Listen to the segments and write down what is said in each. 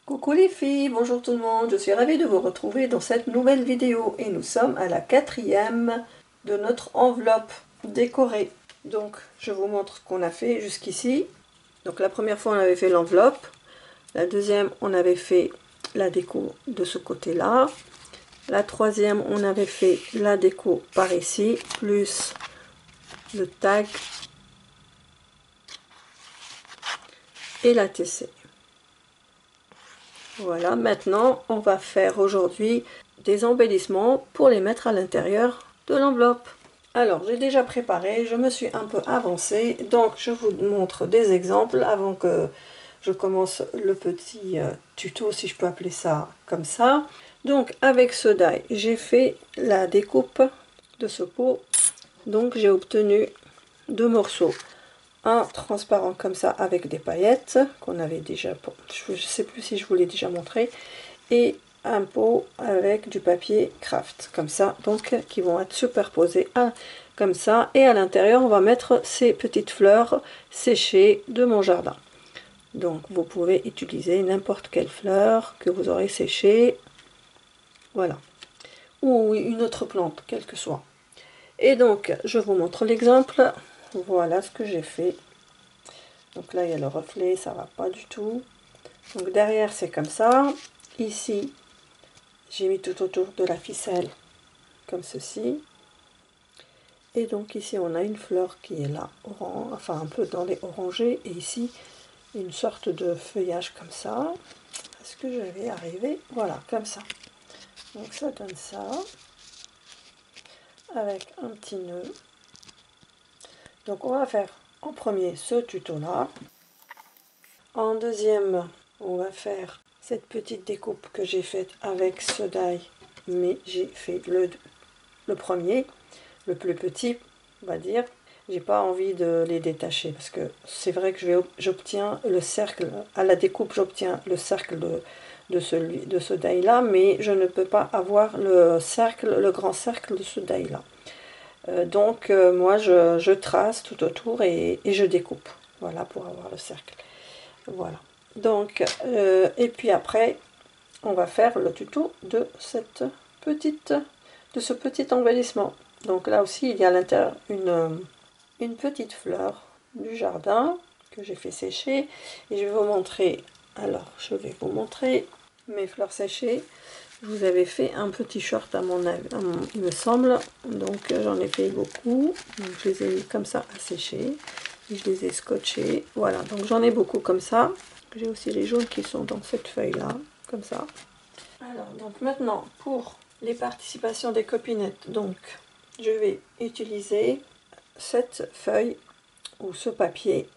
Coucou les filles, bonjour tout le monde, je suis ravie de vous retrouver dans cette nouvelle vidéo et nous sommes à la 4e de notre enveloppe décorée. Donc je vous montre ce qu'on a fait jusqu'ici. Donc la première fois on avait fait l'enveloppe, la deuxième on avait fait la déco de ce côté là, la troisième on avait fait la déco par ici, plus le tag et la TC. Voilà, maintenant on va faire aujourd'hui des embellissements pour les mettre à l'intérieur de l'enveloppe. Alors j'ai déjà préparé, je me suis un peu avancée, donc je vous montre des exemples avant que je commence le petit tuto, si je peux appeler ça comme ça. Donc avec ce die, j'ai fait la découpe de ce pot, donc j'ai obtenu deux morceaux. Un transparent comme ça avec des paillettes qu'on avait déjà, je ne sais plus si je vous l'ai déjà montré, et un pot avec du papier craft comme ça, donc qui vont être superposés comme ça, et à l'intérieur on va mettre ces petites fleurs séchées de mon jardin. Donc vous pouvez utiliser n'importe quelle fleur que vous aurez séchée, voilà, ou une autre plante, quelle que soit. Et donc je vous montre l'exemple. Voilà ce que j'ai fait. Donc là il y a le reflet, ça va pas du tout. Donc derrière c'est comme ça. Ici j'ai mis tout autour de la ficelle comme ceci. Et donc ici on a une fleur qui est là, orange, enfin un peu dans les orangés, et ici une sorte de feuillage comme ça. Est-ce que je vais arriver? Voilà, comme ça. Donc ça donne ça, avec un petit nœud. Donc on va faire en premier ce tuto là. En deuxième, on va faire cette petite découpe que j'ai faite avec ce die, mais j'ai fait le premier, le plus petit, on va dire. J'ai pas envie de les détacher parce que c'est vrai que j'obtiens le cercle à la découpe, j'obtiens le cercle de ce die là, mais je ne peux pas avoir le cercle, le grand cercle de ce die là. Donc moi je trace tout autour et je découpe, voilà, pour avoir le cercle. Voilà. Donc et puis après on va faire le tuto de ce petit embellissement. Donc là aussi il y a à l'intérieur une petite fleur du jardin que j'ai fait sécher, et je vais vous montrer. Alors je vais vous montrer mes fleurs séchées. Je vous avais fait un petit short il me semble, donc j'en ai fait beaucoup. Donc, je les ai mis comme ça à sécher et je les ai scotchés. Voilà, donc j'en ai beaucoup comme ça. J'ai aussi les jaunes qui sont dans cette feuille là, comme ça. Alors donc maintenant pour les participations des copinettes, donc je vais utiliser cette feuille ou ce papier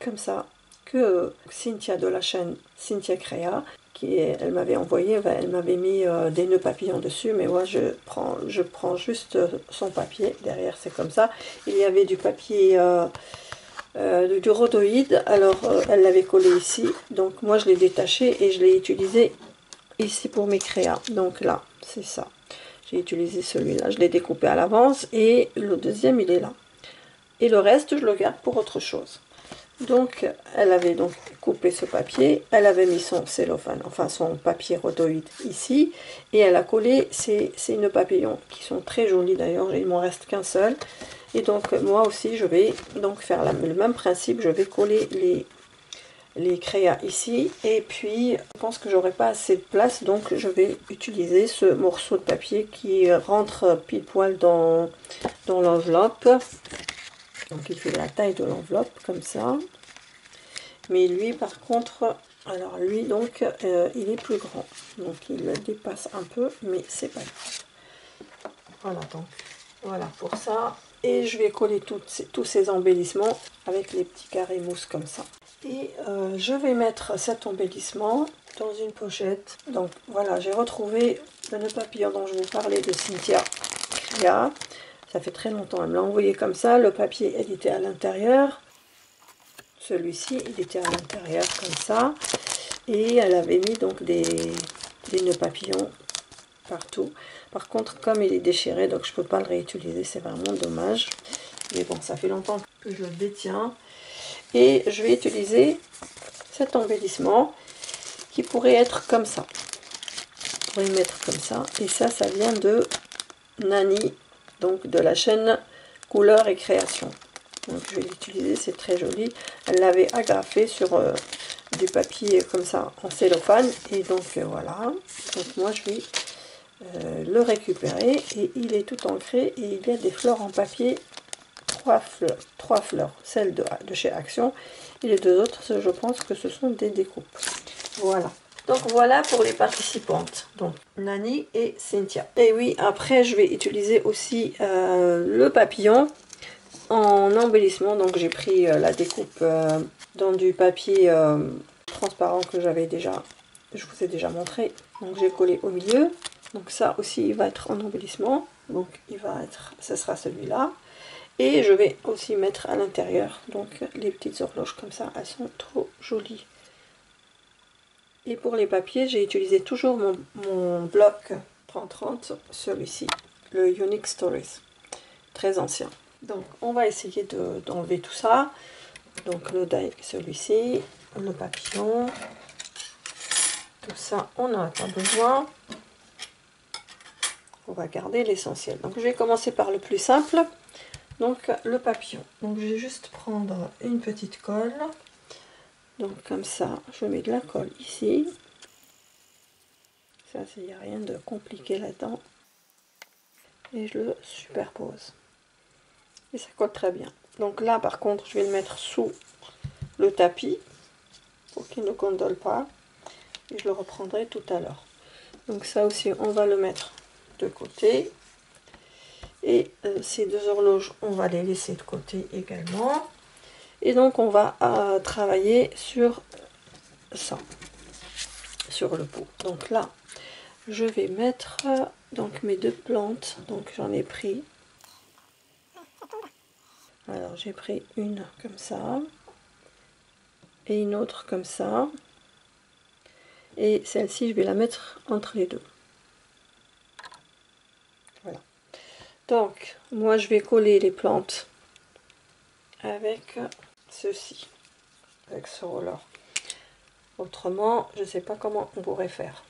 comme ça que Cynthia de la chaîne Cynthia Créa, elle m'avait envoyé, elle m'avait mis des nœuds papillons dessus, mais moi je prends juste son papier. Derrière c'est comme ça. Il y avait du papier du rhodoïde, alors elle l'avait collé ici, donc moi je l'ai détaché et je l'ai utilisé ici pour mes créas. Donc là c'est ça, j'ai utilisé celui-là, je l'ai découpé à l'avance, et le deuxième il est là, et le reste je le garde pour autre chose. Donc elle avait donc coupé ce papier, elle avait mis son cellophane, enfin son papier rhodoïde ici, et elle a collé ces nœuds papillons qui sont très jolis d'ailleurs, il m'en reste qu'un seul. Et donc moi aussi je vais donc faire le même principe, je vais coller les créas ici, et puis je pense que j'aurai pas assez de place, donc je vais utiliser ce morceau de papier qui rentre pile poil dans l'enveloppe. Donc il fait la taille de l'enveloppe comme ça, mais lui par contre, alors lui donc il est plus grand, donc il dépasse un peu, mais c'est pas grave. Voilà, donc voilà pour ça. Et je vais coller tous ces embellissements avec les petits carrés mousse comme ça. Et je vais mettre cet embellissement dans une pochette. Donc voilà, j'ai retrouvé le nœud papillon dont je vous parlais de Cynthia Créa. Ça fait très longtemps, elle me l'a envoyé comme ça. Le papier, il était à l'intérieur. Celui-ci, il était à l'intérieur comme ça. Et elle avait mis donc des nœuds papillons partout. Par contre, comme il est déchiré, donc je peux pas le réutiliser, c'est vraiment dommage. Mais bon, ça fait longtemps que je le détiens. Et je vais utiliser cet embellissement. qui pourrait être comme ça. On pourrait le mettre comme ça. Et ça vient de Nani, donc de la chaîne Couleurs et Création. Donc je vais l'utiliser, c'est très joli. Elle l'avait agrafé sur du papier comme ça en cellophane. Et donc voilà. Donc moi je vais le récupérer. Et il est tout ancré. Et il y a des fleurs en papier. Trois fleurs. Celle de chez Action. Et les deux autres, je pense que ce sont des découpes. Voilà. Donc voilà pour les participantes. Donc Nani et Cynthia. Et oui, après je vais utiliser aussi le papillon en embellissement. Donc j'ai pris la découpe dans du papier transparent que je vous ai déjà montré. Donc j'ai collé au milieu. Donc ça aussi il va être en embellissement. Donc ce sera celui-là. Et je vais aussi mettre à l'intérieur donc les petites horloges comme ça. Elles sont trop jolies. Et pour les papiers, j'ai utilisé toujours mon bloc 30-30, celui-ci, le Unique Stories, très ancien. Donc on va essayer d'enlever tout ça. Donc le die, celui-ci, le papillon, tout ça, on n'en a pas besoin. On va garder l'essentiel. Donc je vais commencer par le plus simple, donc le papillon. Donc je vais juste prendre une petite colle. Donc comme ça, je mets de la colle ici. Ça, il n'y a rien de compliqué là-dedans. Et je le superpose. Et ça colle très bien. Donc là, par contre, je vais le mettre sous le tapis pour qu'il ne gondole pas. Et je le reprendrai tout à l'heure. Donc ça aussi, on va le mettre de côté. Et ces deux horloges, on va les laisser de côté également. Et donc, on va travailler sur ça, sur le pot. Donc là, je vais mettre donc mes deux plantes. Donc j'en ai pris. Alors j'ai pris une comme ça. Et une autre comme ça. Et celle-ci, je vais la mettre entre les deux. Voilà. Donc, moi, je vais coller les plantes avec ceci, avec ce roller. Autrement, je ne sais pas comment on pourrait faire.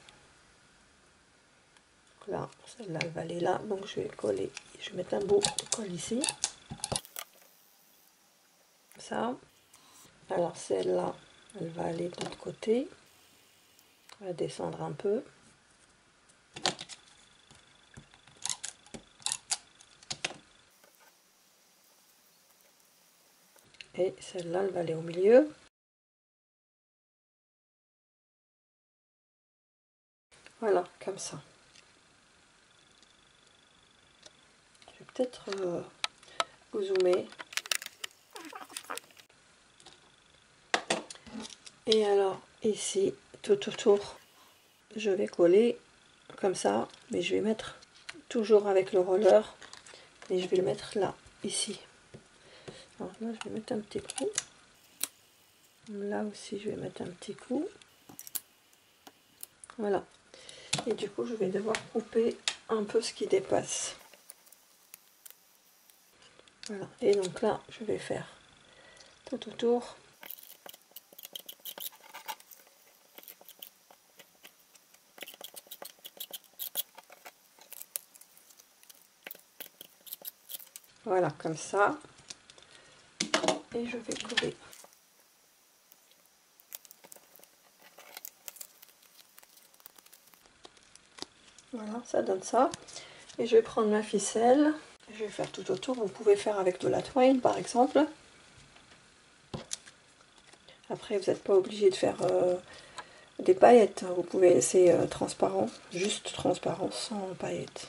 Là, celle-là, elle va aller là. Donc, je vais coller. Je vais mettre un bout de colle ici. Comme ça. Alors, celle-là, elle va aller de l'autre côté. On va descendre un peu. Et celle-là, elle va aller au milieu. Voilà, comme ça. Je vais peut-être vous zoomer. Et alors, ici, tout autour, je vais coller comme ça, mais je vais mettre toujours avec le roller. Et je vais le mettre là, ici. Alors là, je vais mettre un petit coup. Là aussi, je vais mettre un petit coup. Voilà. Et du coup, je vais devoir couper un peu ce qui dépasse. Voilà. Et donc là, je vais faire tout autour. Voilà, comme ça. Et je vais coller. Voilà, ça donne ça. Et je vais prendre ma ficelle. Je vais faire tout autour. Vous pouvez faire avec de la twine, par exemple. Après, vous n'êtes pas obligé de faire des paillettes. Vous pouvez laisser transparent, juste transparent, sans paillettes.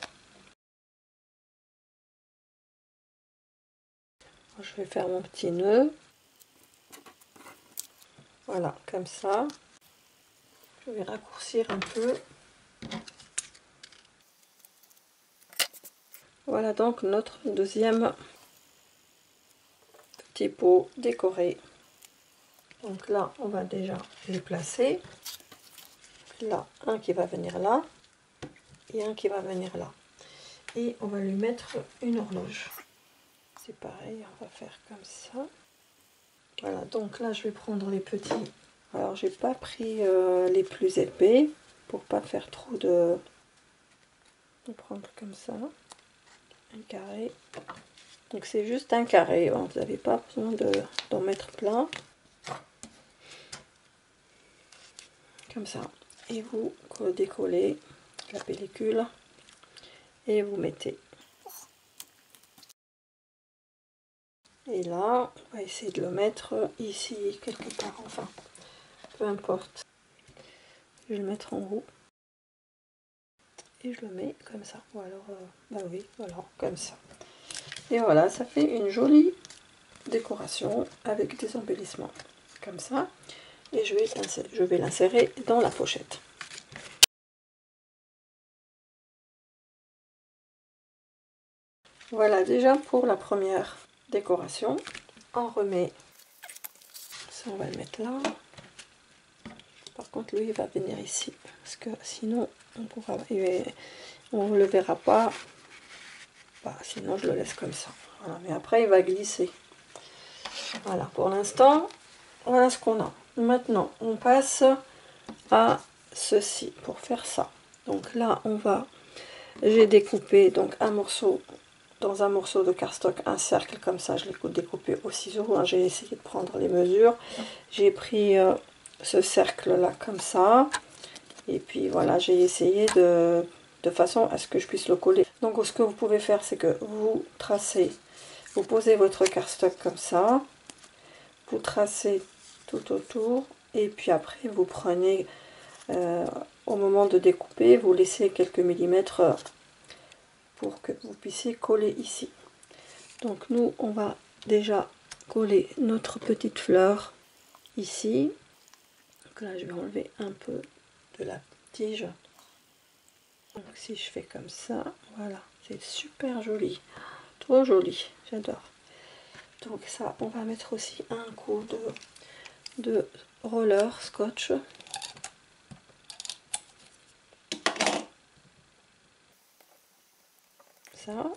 Je vais faire mon petit nœud. Voilà, comme ça. Je vais raccourcir un peu. Voilà donc notre deuxième petit pot décoré. Donc là, on va déjà les placer. Là, un qui va venir là et un qui va venir là. Et on va lui mettre une horloge. C'est pareil, on va faire comme ça. Voilà, donc là, je vais prendre les petits Alors j'ai pas pris les plus épais pour pas faire trop de... On va prendre comme ça, un carré. Donc c'est juste un carré, hein. Vous n'avez pas besoin d'en mettre plein. Comme ça. Et vous décollez la pellicule et vous mettez. Et là, on va essayer de le mettre ici, quelque part, enfin, peu importe. Je vais le mettre en haut. Et je le mets comme ça. Ou alors, bah oui, voilà, comme ça. Et voilà, ça fait une jolie décoration avec des embellissements. Comme ça. Et je vais l'insérer dans la pochette. Voilà déjà pour la première décoration. On remet, ça on va le mettre là. Par contre lui il va venir ici, parce que sinon on ne le verra pas. Bah, sinon je le laisse comme ça. Voilà, mais après il va glisser. Voilà, pour l'instant, voilà ce qu'on a. Maintenant on passe à ceci pour faire ça. Donc là j'ai découpé donc un morceau, dans un morceau de cardstock, un cercle comme ça, je l'ai découpé au ciseau, hein. J'ai essayé de prendre les mesures, j'ai pris ce cercle là comme ça, et puis voilà, j'ai essayé de façon à ce que je puisse le coller. Donc ce que vous pouvez faire, c'est que vous tracez, vous posez votre cardstock comme ça, vous tracez tout autour, et puis après vous prenez, au moment de découper, vous laissez quelques millimètres pour que vous puissiez coller ici. Donc nous, on va déjà coller notre petite fleur ici. Donc là, je vais enlever un peu de la tige. Donc si je fais comme ça, voilà, c'est super joli. Trop joli, j'adore. Donc ça, on va mettre aussi un coup de roller scotch. Ça.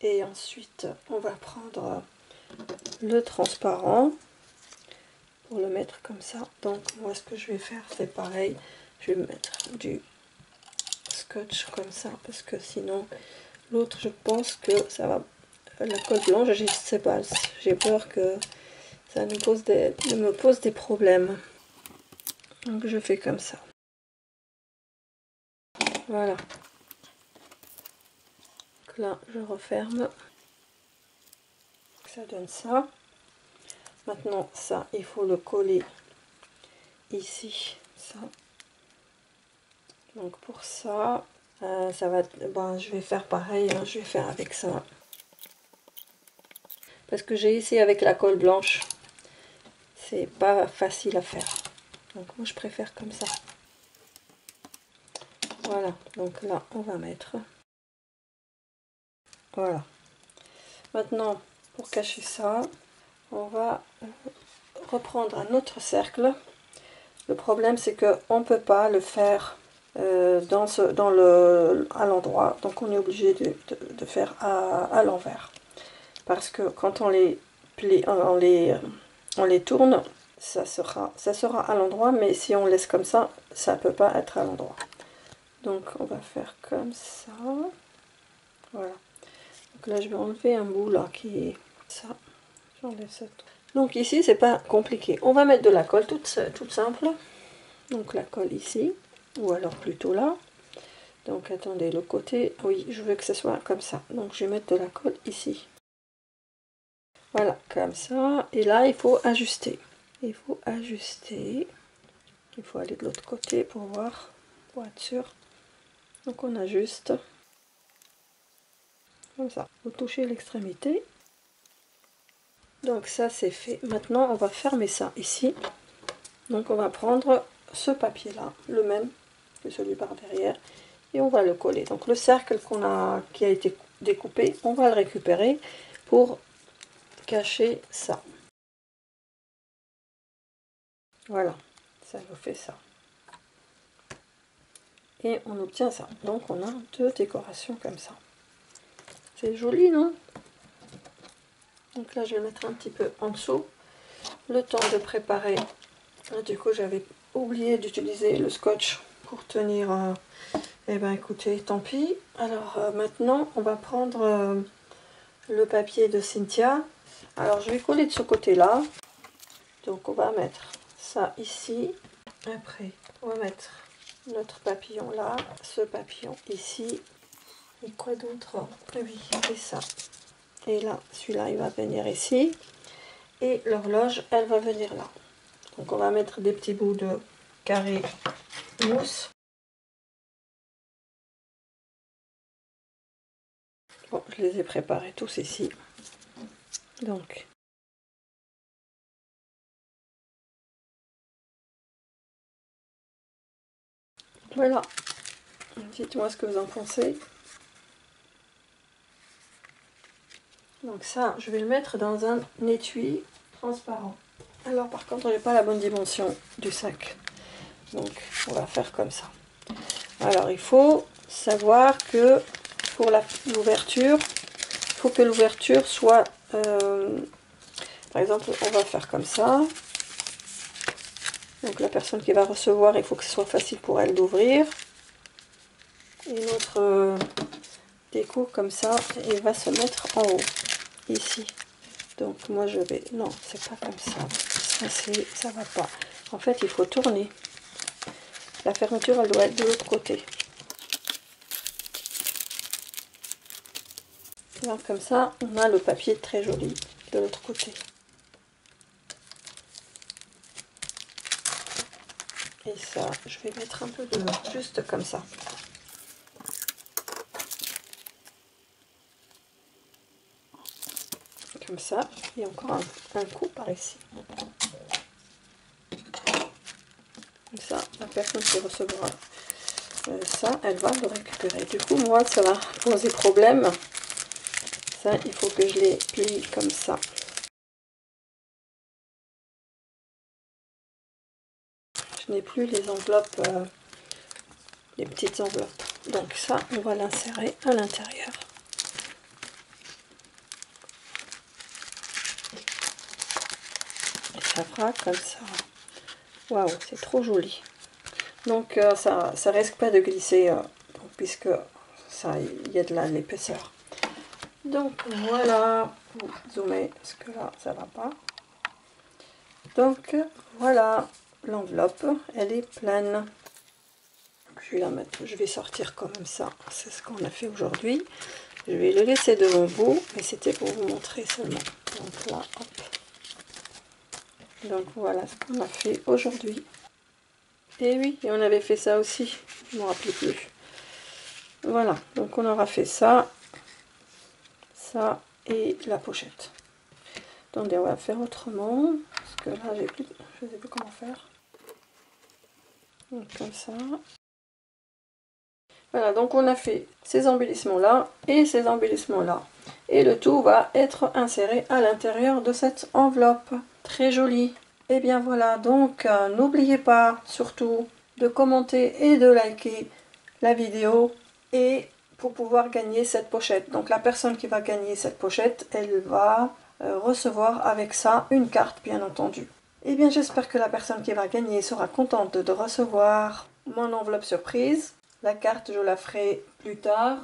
Et ensuite, on va prendre le transparent pour le mettre comme ça. Donc moi, ce que je vais faire, c'est pareil. Je vais mettre du scotch comme ça, parce que sinon, l'autre, je pense que ça va... La colle blanche, je sais pas, j'ai peur que ça me pose des problèmes. Donc je fais comme ça. Voilà. Donc là, je referme. Ça donne ça. Maintenant, ça, il faut le coller ici. Ça. Donc pour ça, ça va... Ben, je vais faire pareil, hein, je vais faire avec ça. Parce que j'ai essayé avec la colle blanche. C'est pas facile à faire. Donc moi, je préfère comme ça. Voilà, donc là on va mettre, voilà. Maintenant pour cacher ça, on va reprendre un autre cercle. Le problème c'est que on peut pas le faire à l'endroit, donc on est obligé de faire à l'envers, parce que quand on les plie, on les tourne, ça sera à l'endroit, mais si on laisse comme ça peut pas être à l'endroit. Donc on va faire comme ça, voilà. Donc là je vais enlever un bout là qui est ça, j'enlève ça. Donc ici c'est pas compliqué, on va mettre de la colle toute simple. Donc la colle ici, ou alors plutôt là. Donc attendez, le côté, oui je veux que ce soit comme ça, donc je vais mettre de la colle ici. Voilà, comme ça, et là il faut ajuster. Il faut ajuster, il faut aller de l'autre côté pour voir, pour être sûr. Donc on ajuste. Comme ça, vous touchez l'extrémité. Donc ça c'est fait. Maintenant on va fermer ça ici. Donc on va prendre ce papier là, le même que celui par derrière, et on va le coller. Donc le cercle qui a été découpé, on va le récupérer pour cacher ça. Voilà, ça nous fait ça. Et on obtient ça. Donc on a deux décorations comme ça. C'est joli, non? Donc là je vais mettre un petit peu en dessous, le temps de préparer Du coup, j'avais oublié d'utiliser le scotch pour tenir. Eh ben écoutez, tant pis. Alors maintenant, on va prendre le papier de Cynthia. Alors je vais coller de ce côté-là. Donc on va mettre ça ici. Après, on va mettre notre papillon là, ce papillon ici. Et quoi d'autre? Oui, et ça. Et là, celui-là, il va venir ici. Et l'horloge, elle va venir là. Donc on va mettre des petits bouts de carré mousse. Bon, je les ai préparés tous ici. Donc, voilà. Dites-moi ce que vous en pensez. Donc ça, je vais le mettre dans un étui transparent. Alors par contre, j'ai pas la bonne dimension du sac. Donc on va faire comme ça. Alors il faut savoir que pour l'ouverture, il faut que l'ouverture soit... par exemple, on va faire comme ça. Donc la personne qui va recevoir, il faut que ce soit facile pour elle d'ouvrir. Et notre déco comme ça, il va se mettre en haut, ici. Donc moi je vais... Non, c'est pas comme ça. Ça va pas. En fait, il faut tourner. La fermeture, elle doit être de l'autre côté. Alors comme ça, on a le papier très joli de l'autre côté. Et ça, je vais mettre un peu de... juste comme ça. Comme ça. Et encore un coup par ici. Comme ça, la personne qui recevra ça, elle va le récupérer. Du coup, moi, ça va poser problème. Ça, il faut que je les plie comme ça. Je n'ai plus les enveloppes, les petites enveloppes. Donc ça, on va l'insérer à l'intérieur. Et ça fera comme ça. Waouh, c'est trop joli. Donc ça risque pas de glisser, puisque ça, il y a de l'épaisseur. Donc voilà, vous zoomez parce que là ça va pas. Donc voilà, l'enveloppe, elle est pleine. Je vais la mettre, je vais sortir comme ça, c'est ce qu'on a fait aujourd'hui. Je vais le laisser devant vous, mais c'était pour vous montrer seulement. Donc là, hop. Donc voilà ce qu'on a fait aujourd'hui. Et oui, et on avait fait ça aussi, je ne me rappelle plus. Voilà, donc on aura fait ça, ça et la pochette. Attendez, on va faire autrement, parce que là j'ai plus, je ne sais plus comment faire. Donc comme ça. Voilà, donc on a fait ces embellissements là et ces embellissements là. Et le tout va être inséré à l'intérieur de cette enveloppe. Très jolie. Et bien voilà, donc n'oubliez pas surtout de commenter et de liker la vidéo et pour pouvoir gagner cette pochette. Donc la personne qui va gagner cette pochette, elle va recevoir avec ça une carte bien entendu. Et bien j'espère que la personne qui va gagner sera contente de recevoir mon enveloppe surprise. La carte, je la ferai plus tard.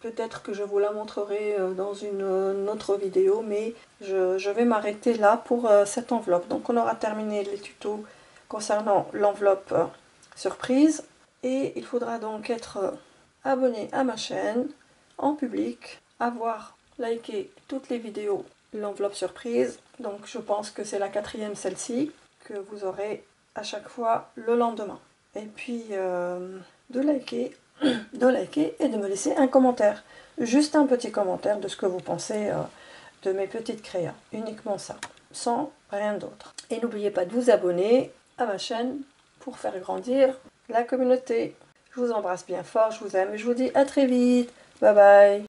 Peut-être que je vous la montrerai dans une autre vidéo, mais je vais m'arrêter là pour cette enveloppe. Donc on aura terminé les tutos concernant l'enveloppe surprise. Et il faudra donc être abonné à ma chaîne en public, avoir liké toutes les vidéos l'enveloppe surprise. Donc je pense que c'est la 4e celle-ci que vous aurez à chaque fois le lendemain. Et puis de liker et de me laisser un commentaire. Juste un petit commentaire de ce que vous pensez de mes petites créas. Uniquement ça, sans rien d'autre. Et n'oubliez pas de vous abonner à ma chaîne pour faire grandir la communauté. Je vous embrasse bien fort, je vous aime et je vous dis à très vite. Bye bye.